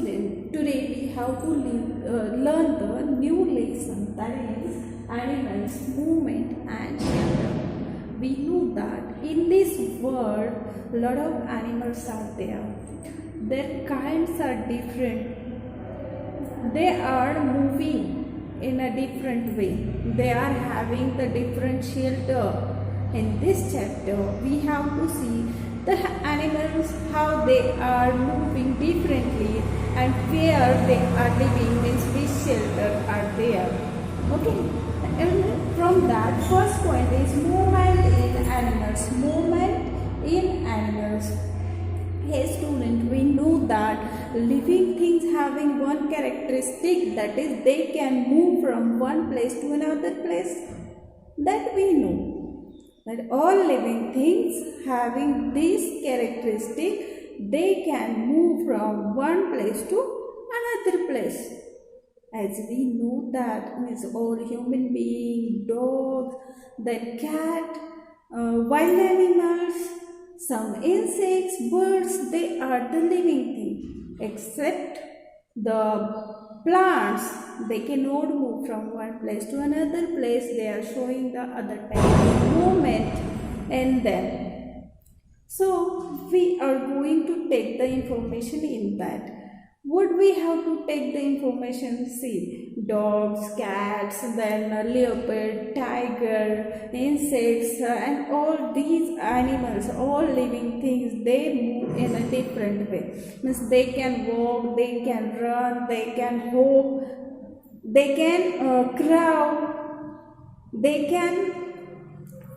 student, today we have to learn the new lesson, that is animals, movement and shelter. We know that in this world lot of animals are there. Their kinds are different. They are moving in a different way. They are having the different shelter. In this chapter we have to see the animals, how they are moving differently and where they are living, means which shelter are there. Okay, and from that first point is movement in animals. Movement in animals. Hey student, we know that living things having one characteristic, that is they can move from one place to another place. That we know. That all living things having this characteristic, they can move from one place to another place. As we know that, means all human beings, dogs, then cat, wild animals, some insects, birds, they are the living thing. Except the plants, they cannot move from one place to another place. They are showing the other type of movement in them. So we are going to take the information in that. What we have to take the information? See, dogs, cats, then leopard, tiger, insects, and all these animals, all living things, they move in a different way. Means they can walk, they can run, they can hop, they can crawl, they can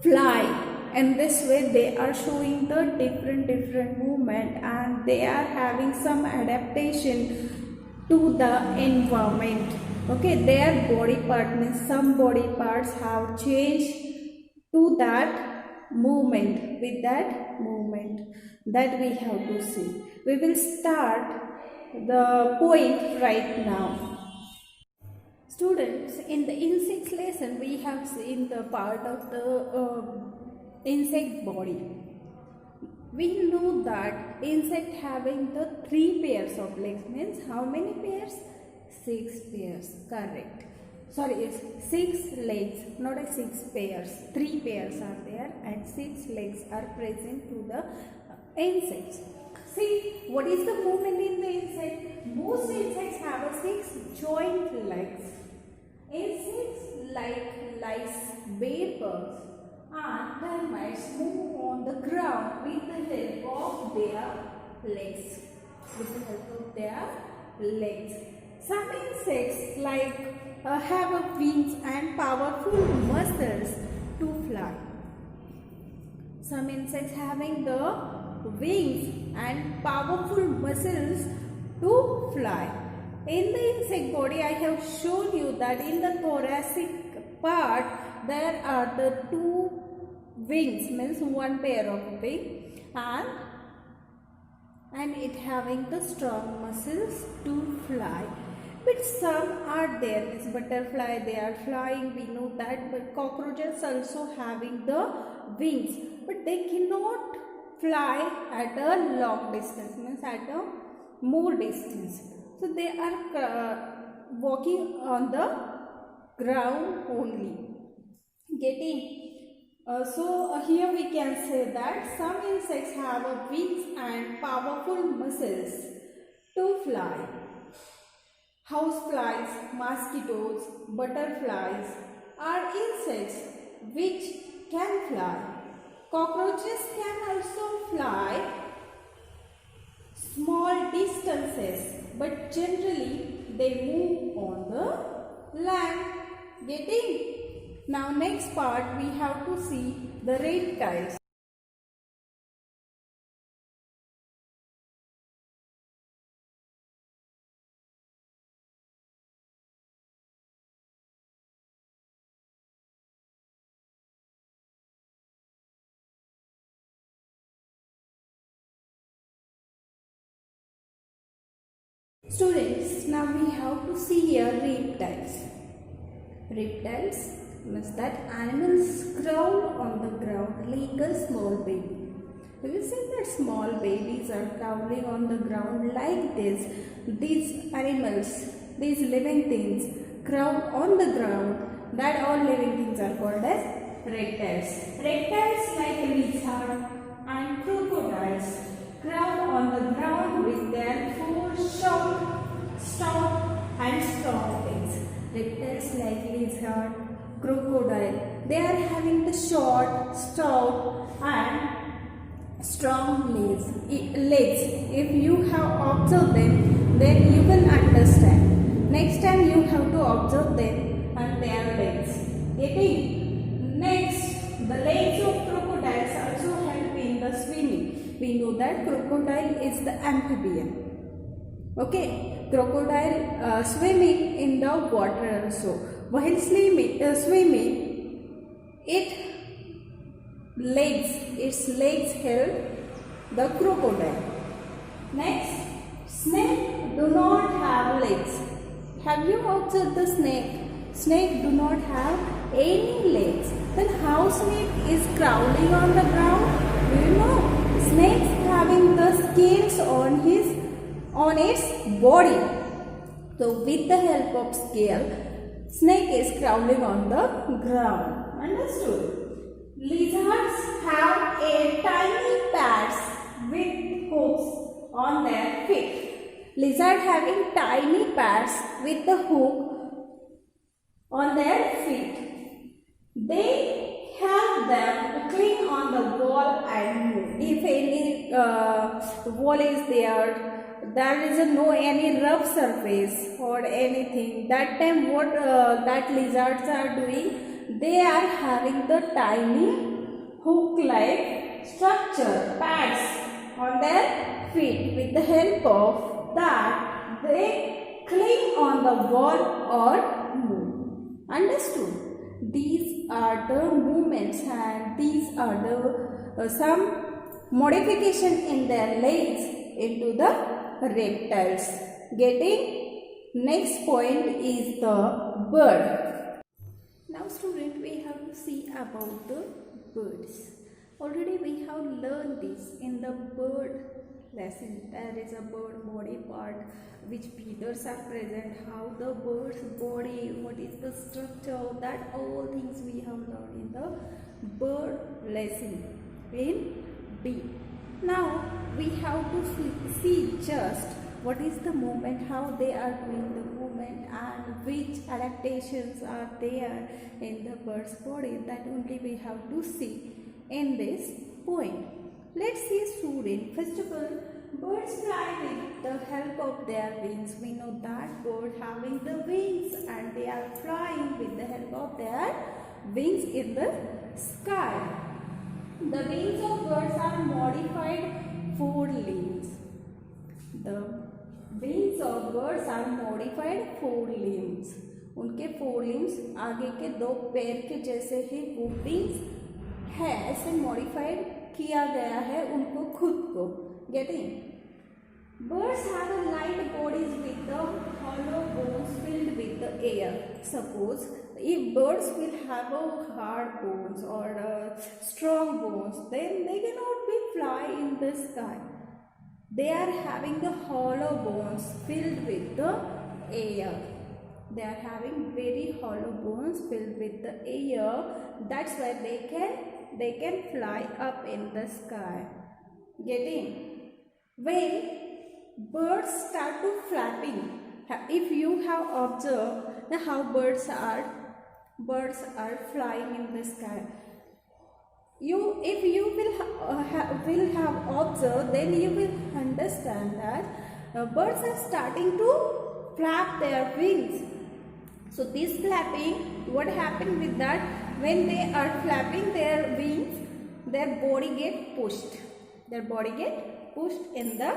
fly. And this way they are showing the different movement, and they are having some adaptation to the environment. Okay, their body part, means some body parts have changed to that movement, with that movement, that we have to see. We will start the point right now. Students, in the insects lesson we have seen the part of the insect body. We know that insect having the 3 pairs of legs, means how many pairs? 6 pairs, correct. Sorry, it's 6 legs, not a 6 pairs. 3 pairs are there and 6 legs are present to the insects. See, what is the movement in the insect? Most insects have a 6 joint legs. Insects like lice, bearbugs, and termites move on the ground with the help of their legs. With the help of their legs. Some insects like have a wings and powerful muscles to fly. Some insects having the wings and powerful muscles to fly. In the insect body, I have shown you that in the thoracic part there are the 2 wings, means 1 pair of wing, and it having the strong muscles to fly. But some are there, means butterfly, they are flying, we know that, but cockroaches also having the wings, but they cannot fly at a long distance, means at a more distance. So they are walking on the ground only. Getting? So here we can say that some insects have wings and powerful muscles to fly. Houseflies, mosquitoes, butterflies are insects which can fly. Cockroaches can also fly small distances, but generally they move on the land. Getting? Now next part we have to see the reptiles. Students, now we have to see here reptiles. Reptiles means that animals crawl on the ground like a small baby. Do you see that small babies are crawling on the ground like this? These animals, these living things crawl on the ground. That all living things are called as reptiles. Reptiles like lizard and crocodiles crawl on the ground with their four short, stout and strong legs. Reptiles like lizard, crocodile, they are having the short, stout and strong legs. If you have observed them, then you will understand. Next time you have to observe them and their legs. Getting? Next, the legs of crocodiles also help in the swimming. We know that crocodile is the amphibian. Okay, crocodile swimming in the water also. While swimming, its legs help the crocodile. Next, snake do not have legs. Have you observed the snake? Snake do not have any legs. Then how snake is crawling on the ground? Do you know? Snake having the scales on its body. So with the help of scale, snake is crawling on the ground. Understood? Lizards have a tiny pads with hooks on their feet. Lizard having tiny pads with the hook on their feet. They help them to cling on the wall and move. If any wall is there is no any rough surface or anything. That time what that lizards are doing? They are having the tiny hook-like structure, pads on their feet. With the help of that, they cling on the wall or move. Understood? These are the movements and these are the some modification in their legs into the reptiles. Getting? Next point is the bird. Now student, we have to see about the birds. Already we have learned this in the bird lesson. There is a bird body part which feathers are present, how the bird's body, what is the structure, that all things we have learned in the bird lesson in B. Now we have to see just what is the movement, how they are doing the movement and which adaptations are there in the bird's body. That only we have to see in this point. Let's see student. First of all, birds fly with the help of their wings. We know that bird having the wings and they are flying with the help of their wings in the sky. The wings of birds are modified forelimbs. The wings of birds are modified forelimbs. उनके forelimbs आगे के दो पैर के जैसे ही वो wings है, ऐसे modified किया गया है उनको खुद को. Getting? Birds have a light bodies with the hollow bones filled with the air. Suppose if birds will have a hard bones or strong bones, then they cannot be fly in the sky. They are having the hollow bones filled with the air. They are having very hollow bones filled with the air. That's why they can fly up in the sky. Getting? When birds start to flapping, if you have observed how birds are flying in the sky, if you will have observed, then you will understand that birds are starting to flap their wings. So this flapping, what happened with that? When they are flapping their wings, their body get pushed. Their body get pushed in the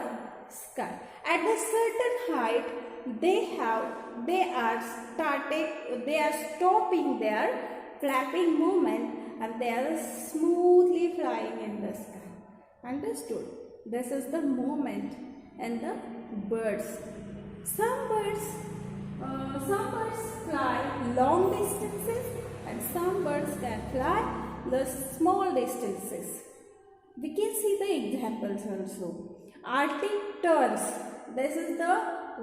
sky. At a certain height, they are stopping their flapping movement and they are smoothly flying in the sky. Understood? This is the movement in the birds. Some birds fly long distances and some birds can fly the small distances. We can see the examples also. Arctic terns, this is the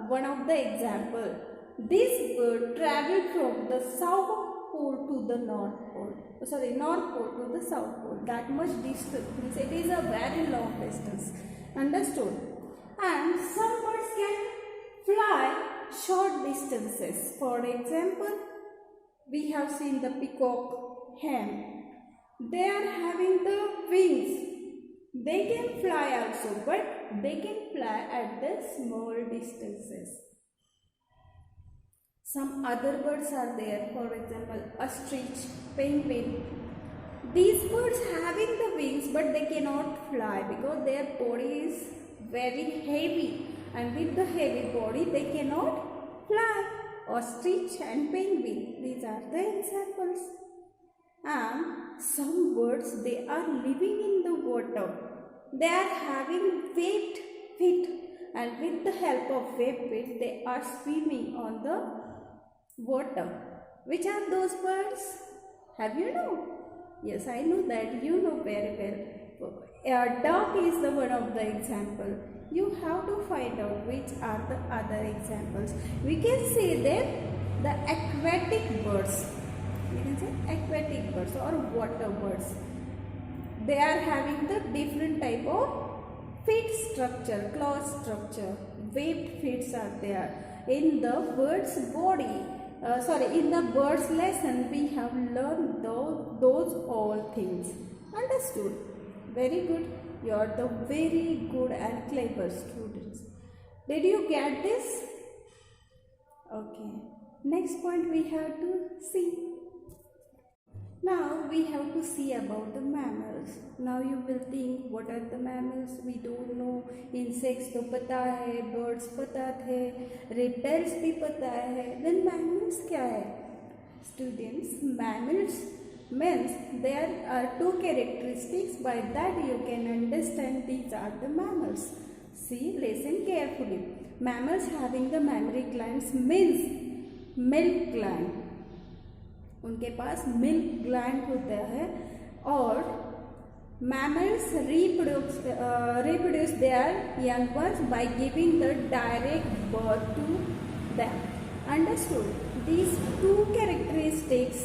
one of the example. This bird traveled from the south pole to the north pole, north pole to the south pole. That much distance, it is a very long distance. Understood? And some birds can fly short distances. For example, we have seen the peacock, hen. They are having the wings. They can fly also, but they can fly at the small distances. Some other birds are there, for example, ostrich, penguin. These birds having the wings, but they cannot fly because their body is very heavy, and with the heavy body they cannot fly. Ostrich and penguin, these are the examples. And some birds, they are living in the water. They are having webbed feet, and with the help of webbed feet they are swimming on the water. Which are those birds? Have you know? Yes, I know that you know very well. Duck is the one of the example. You have to find out which are the other examples. We can say that the aquatic birds. We can say aquatic birds or water birds. They are having the different type of feet structure, claw structure. Webbed feet are there. In the bird's body, in the bird's lesson, we have learned those all things. Understood? Very good. You are the very good and clever students. Did you get this? Okay. Next point we have to see. Now we have to see about the mammals. Now you will think, what are the mammals? We don't know. Insects तो पता है, birds पता थे, reptiles भी पता है. Then mammals क्या है? Students, mammals means there are two characteristics. By that you can understand these are the mammals. See, listen carefully. Mammals having the mammary glands means milk gland. उनके पास milk gland होता है. और mammals reproduce their young ones by giving the direct birth to them. Understood? These two characteristics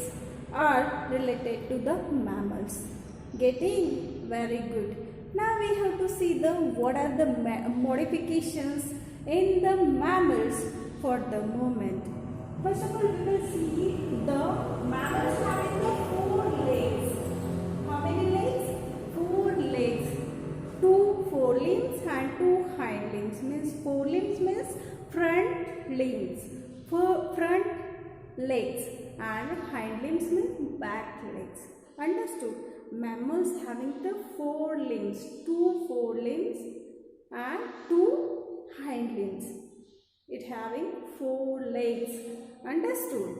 are related to the mammals. Getting? Very good. Now we have to see what are the modifications in the mammals for the moment. First of all, we will see the mammals having the 4 legs. How many legs? 4 legs. 2 forelimbs and 2 hind limbs. Means forelimbs means front limbs. Front legs, and hind limbs means back legs. Understood? Mammals having the 4 limbs. 2 forelimbs and 2 hind limbs. It having 4 legs. Understood?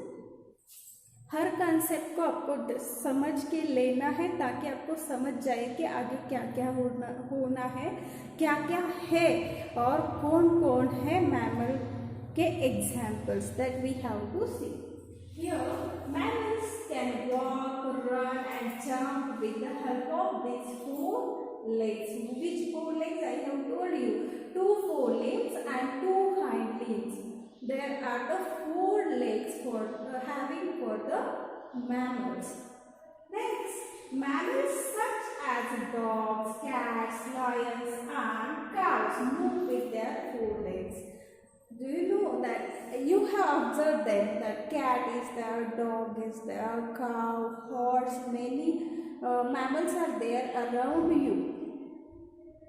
Her concept को आपको समझ के लेना है ताकि आपको समझ जाए कि आगे क्या क्या होना है, क्या क्या है और कौन कौन है मैमल के examples that we have to see. Here, mammals can walk, run and jump with the help of these 4 legs. Which 4 legs? I have told you. 2 forelimbs and 2 hind limbs. There are the 4 legs for the mammals. Next, mammals such as dogs, cats, lions and cows move with their 4 legs. Do you know that you have observed that cat is there, dog is there, cow, horse, many mammals are there around you.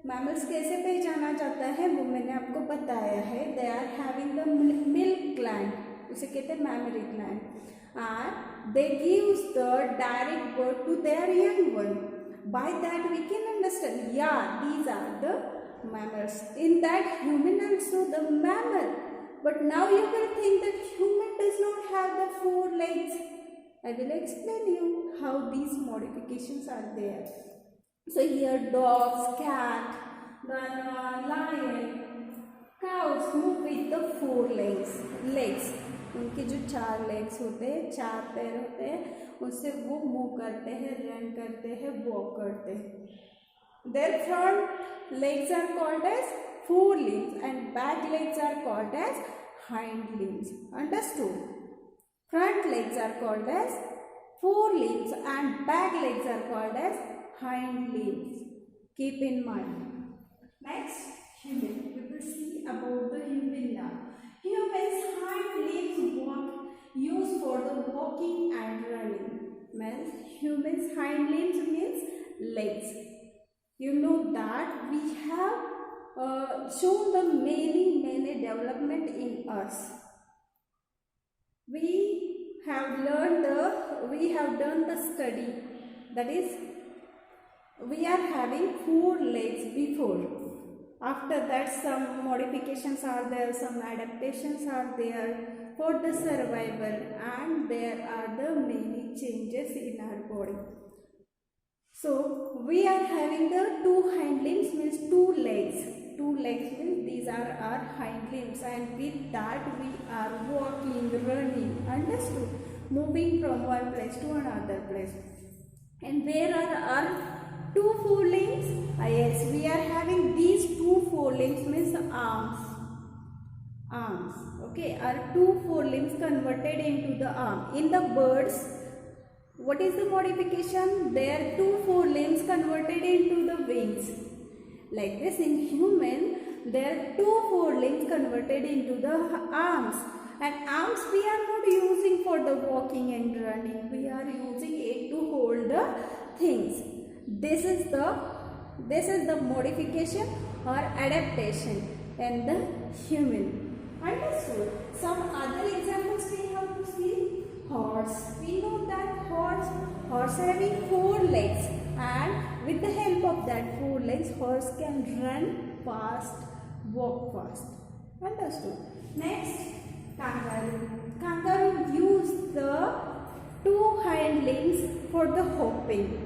Mammals कैसे पहचाना जाता है वो मैंने आपको बताया है. They are having the milk gland, उसे कहते हैं mammary gland. And they gives the direct birth to their young one. By that we can understand, या these are the mammals. In that, human also the mammal. But now you will think that human does not have the 4 legs. I will explain you how these modifications are there. So here dogs, cat, lion, cows move with the 4 legs. उनके जो 4 legs होते हैं, 4 पैर होते हैं, उससे वो move करते हैं, रन करते हैं, वॉक करते हैं. Their front legs are called as forelimbs and back legs are called as hind limbs. Understood? Front legs are called as forelimbs and back legs are called as hind limbs. Keep in mind. Next, human. We will see about the human now. Humans' hind limbs walk used for the walking and running. Means humans' hind limbs means legs. You know that we have shown the many development in us. We have done the study, that is we are having 4 legs before. After that some modifications are there, some adaptations are there for the survival, and there are the many changes in our body. So we are having the 2 hind limbs means 2 legs. 2 legs means these are our hind limbs, and with that we are walking, running, understood? Moving from one place to another place. And where are our 2 forelimbs? Yes, we are having these 2 forelimbs means arms. Okay, our 2 forelimbs converted into the arm. In the birds, what is the modification? Their 2 forelimbs converted into the wings. Like this, in human, their 2 forelimbs converted into the arms. And arms we are not using for the walking and running. We are using it to hold the things. This is the modification or adaptation in the human. Understood? Some other examples we have to see. Horse. We know that horse having 4 legs, and with the help of that 4 legs, horse can run fast, walk fast. Understood? Next, kangaroo. Kangaroo use the 2 hind limbs for the hopping.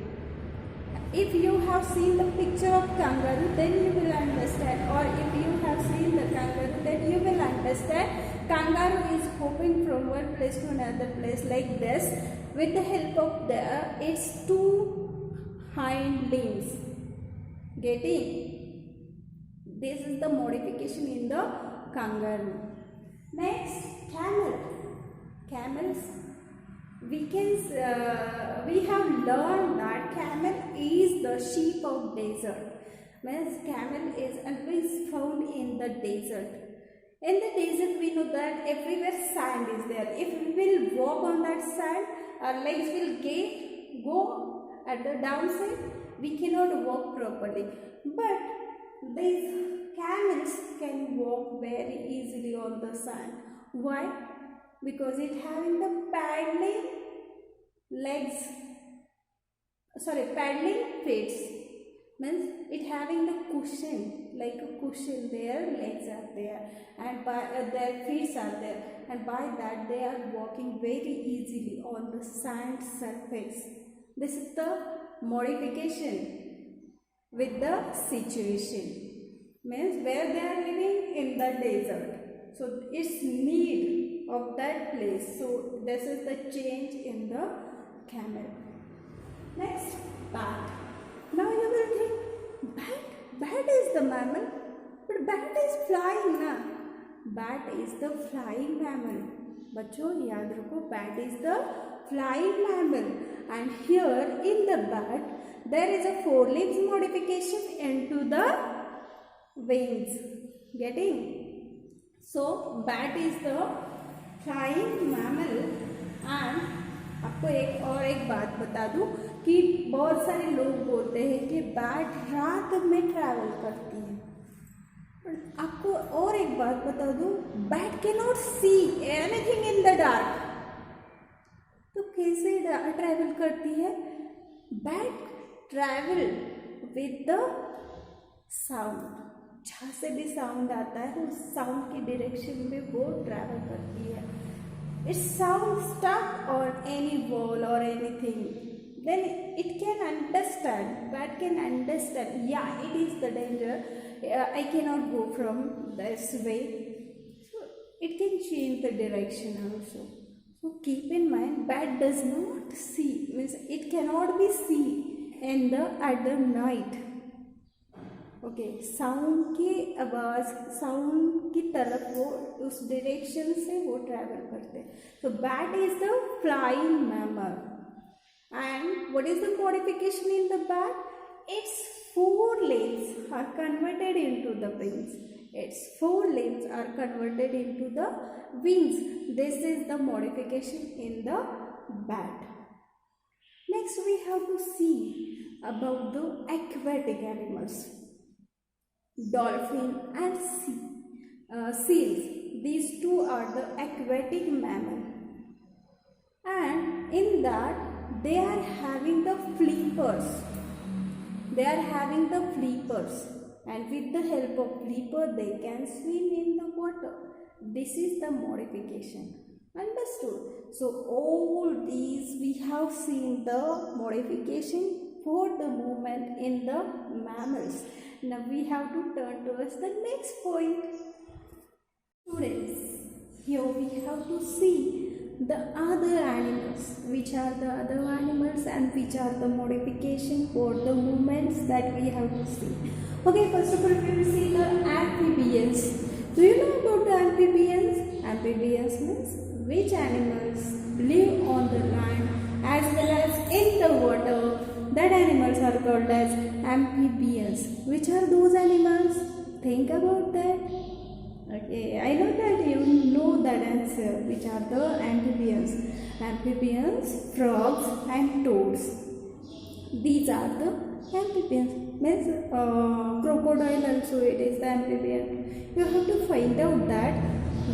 If you have seen the picture of kangaroo, then you will understand, or if you have seen the kangaroo, then you will understand. Kangaroo is hopping from one place to another place like this with the help of its 2 hind limbs. Getting? This is the modification in the kangaroo. Next, camel. Camels. We have learned that camel is the sheep of desert. Means camel is always found in the desert. In the desert, we know that everywhere sand is there. If we will walk on that sand, our legs will go at the downside. We cannot walk properly. But these camels can walk very easily on the sand. Why? Because it having the paddling feet. Means it having the cushion, like a cushion, their legs are there and their feet are there, and by that they are walking very easily on the sand surface. This is the modification with the situation. Means where they are living in the desert, so it's need of that place. So this is the change in the camel. Next, bat. Now you will think, bat is the mammal, but bat is flying na. Bat is the flying mammal. बच्चों याद रखो, bat is the flying mammal, and here in the bat there is a 4 limbs modification into the wings. Getting? So bat is the flying mammal. And आपको एक बात बता दूं कि बहुत सारे लोग बोलते हैं कि बैट रात में ट्रैवल करती है, पर आपको और एक बात बता दूं, bat can not see anything in the dark. तो कैसे ट्रैवल करती है? Bat travel with the sound. जहाँ से भी साउंड आता है उस साउंड की डायरेक्शन में वो ट्रैवल करती है. If sound stuck on any wall or anything, then it can understand. Bat can understand. Yeah, it is the danger. I cannot go from this way. So it can change the direction also. So keep in mind, bat does not see. Means it cannot be seen at the night. Okay, sound की आवाज़, sound की तरफ वो उस direction से वो travel करते हैं. तो bat is the flying mammal. And what is the modification in the bat? Its four limbs are converted into the wings. Its four limbs are converted into the wings. This is the modification in the bat. Next we have to see about the aquatic animals. Dolphin and seals. These two are the aquatic mammals. And in that they are having the flippers. They are having the flippers, and with the help of flipper they can swim in the water. This is the modification. Understood? So all these we have seen the modification for the movement in the mammals. Now we have to turn towards the next point. Students, here we have to see the other animals, which are the other animals and which are the modification for the movements that we have to see. Okay, first of all we will see the amphibians. Do you know about the amphibians? Amphibians means which animals live on the land as well as in the water. That animals are called as amphibians. Which are those animals? Think about that. Okay, I know that you know that answer. Which are the amphibians? Amphibians, frogs and toads. These are the amphibians. Means crocodile also it is the amphibian. You have to find out that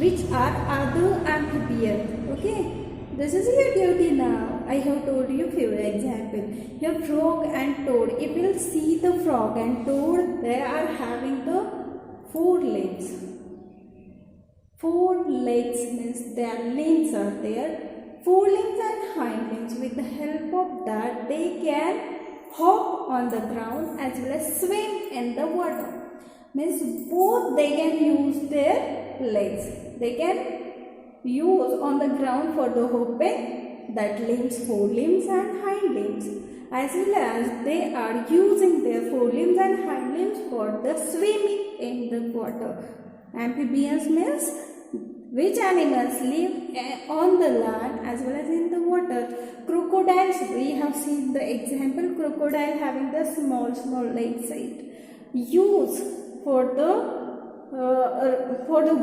which are other amphibians. Okay, this is your duty now. I have told you few examples. Your frog and toad. If you will see the frog and toad, they are having the four legs. Four legs means their limbs are there. Four limbs and hind limbs. With the help of that, they can hop on the ground as well as swim in the water. Means both they can use their legs. They can use on the ground for the hopping, that limbs, four limbs and hind limbs. As well as they are using their four limbs and hind limbs for the swimming in the water. Amphibians means which animals live on the land as well as in the water. Crocodiles, we have seen the example, crocodile having the small legs, used for the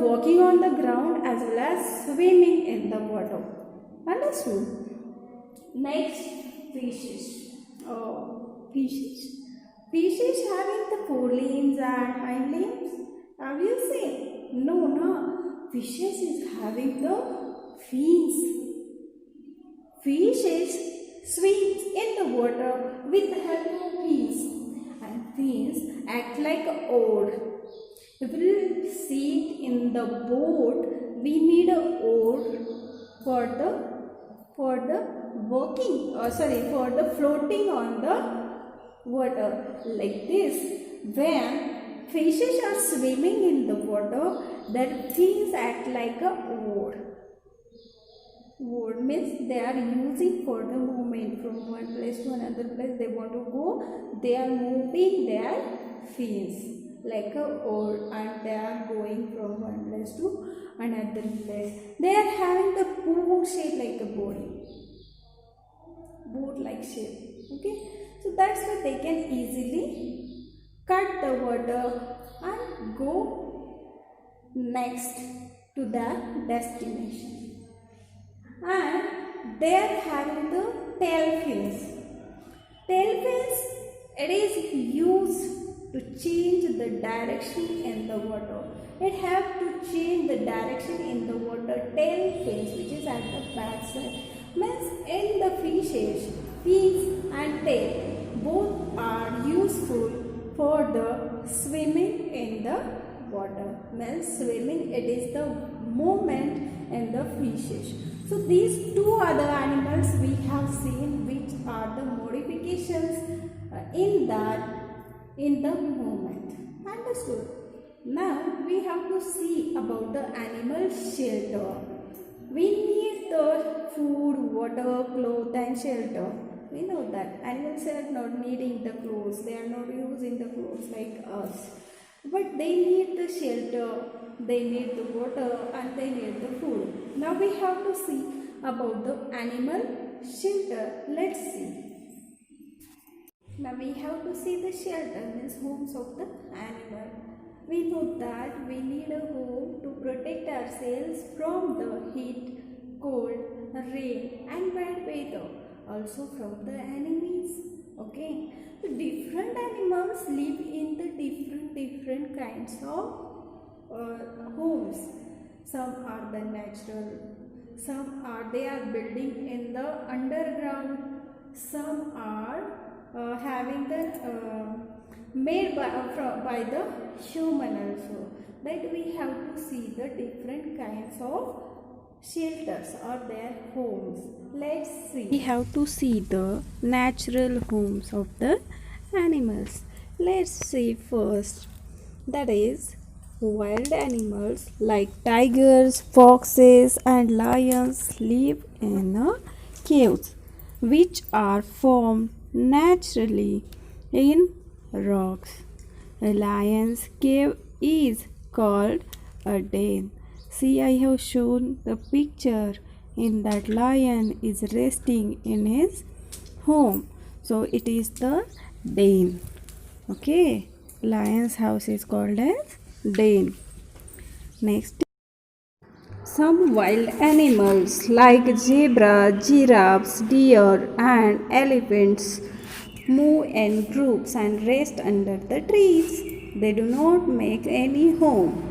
walking on the ground as well as swimming in the water. Understood? Next, fishes. Fishes having the four limbs and hind limbs. Have you seen? No. Fishes is having the fins. Fishes swims in the water with the help of fins. And fins act like an oar. If we sit in the boat, we need an oar for the floating on the water. Like this, when fishes are swimming in the water, their fins act like a oar. Oar means they are using for the movement from one place to another place. They want to go, they are moving their fins like a oar and they are going from one place to another place. They are having the boat shape like a body. Boat like shape. Okay, so that's why they can easily cut the water and go next to their destination. And they are having the tail fins. Tail fins, it is used to change the direction in the water. It have to change the direction in the water. Tail fins, which is at the back side, means in the fishes, fins and tail both are useful for the swimming in the water. Means swimming, it is the movement in the fishes. So these two other animals we have seen, which are the modifications in the movement. Understood? Now we have to see about the animal shelter. We need the food, water, clothes and shelter. We know that animals are not needing the clothes, they are not using the clothes like us, but they need the shelter, they need the water, and they need the food. Now we have to see about the animal shelter. Let's see. Now we have to see the shelter, means homes of the animal. We know that we need a home to protect ourselves from the heat, cold, rain and bad weather, also from the enemies. Okay, so different animals live in the different kinds of homes. Some are the natural, some are they are building in the underground, some are having the made by the human also. That we have to see the different kinds of shelters or their homes. Let's see. We have to see the natural homes of the animals. Let's see first. That is, wild animals like tigers, foxes and lions live in caves which are formed naturally in rocks. A lion's cave is called a den. See, I have shown the picture. In that, lion is resting in his home. So it is the den. Okay, lion's house is called as den. Next, some wild animals like zebra, giraffes, deer, and elephants move in groups and rest under the trees. They do not make any home.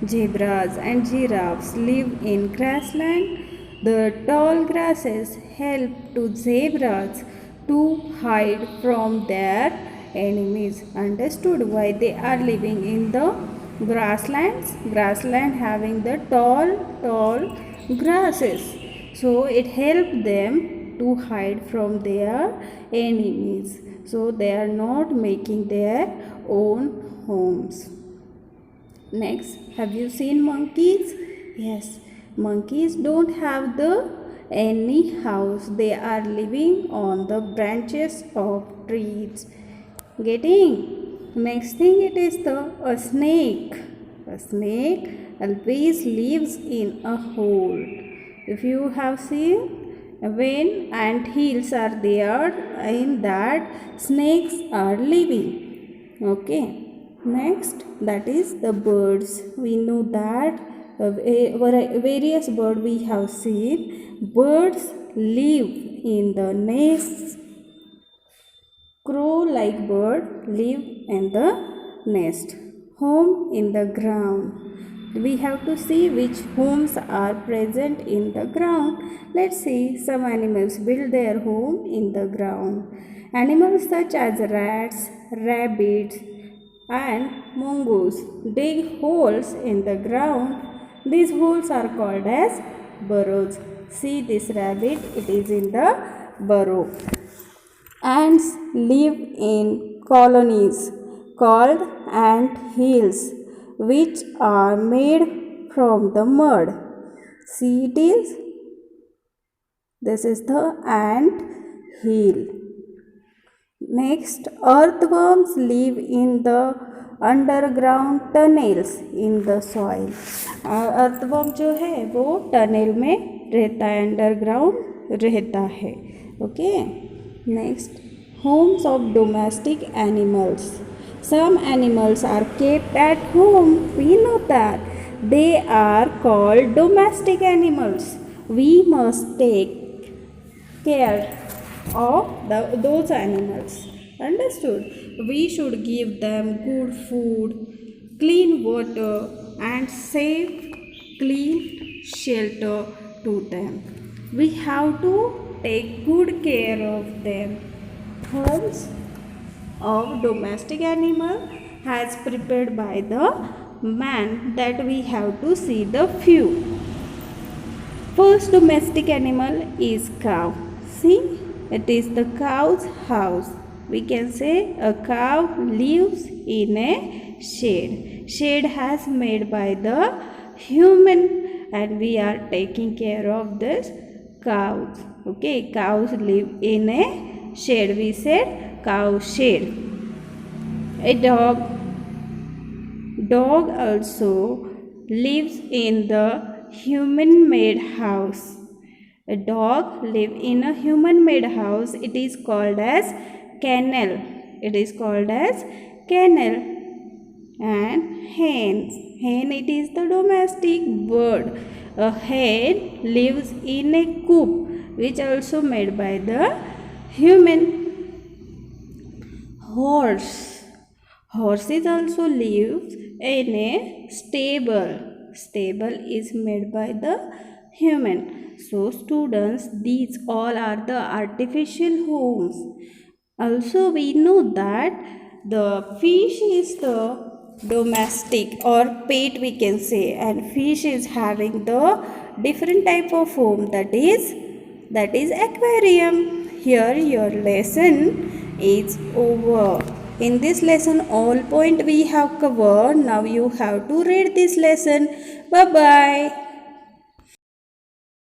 Zebras and giraffes live in grassland. The tall grasses help to zebras to hide from their enemies. Understood why they are living in the grasslands? Grassland having the tall grasses. So it helps them to hide from their enemies. So they are not making their own homes. Next, have you seen monkeys? Yes, monkeys don't have the any house. They are living on the branches of trees. Getting? Next thing, it is a snake. A snake always lives in a hole. If you have seen, when ant hills are there, in that snakes are living. Okay. Next, that is the birds. We know that various birds we have seen. Birds live in the nests. Crow-like bird live in the nest. Home in the ground. We have to see which homes are present in the ground. Let's see. Some animals build their home in the ground. Animals such as rats, rabbits, and mongoose dig holes in the ground. These holes are called as burrows. See this rabbit, it is in the burrow. Ants live in colonies called ant hills, which are made from the mud. See it is? This is the ant hill. Next, earthworms live in the underground tunnels in the soil. Earthworm जो है वो tunnel में रहता है, underground रहता है. Okay. Next, homes of domestic animals. Some animals are kept at home. We know that they are called domestic animals. We must take care of those animals. Understood? We should give them good food, clean water and safe, clean shelter to them. We have to take good care of them. Homes of domestic animal has prepared by the man, that we have to see the few. First domestic animal is cow. See? It is the cow's house. We can say a cow lives in a shed. Shed has made by the human, and we are taking care of this cows. Okay, cows live in a shed. We said cow shed. A dog also lives in the human made house. A dog live in a human made house. It is called as kennel. It is called as kennel. And hen, it is the domestic bird. A hen lives in a coop, which also made by the human. Horse is also lives in a stable. Stable is made by the human. So students, these all are the artificial homes. Also we know that the fish is the domestic or pet we can say, and fish is having the different type of home, that is aquarium. Here your lesson is over. In this lesson all point we have covered. Now you have to read this lesson. Bye bye.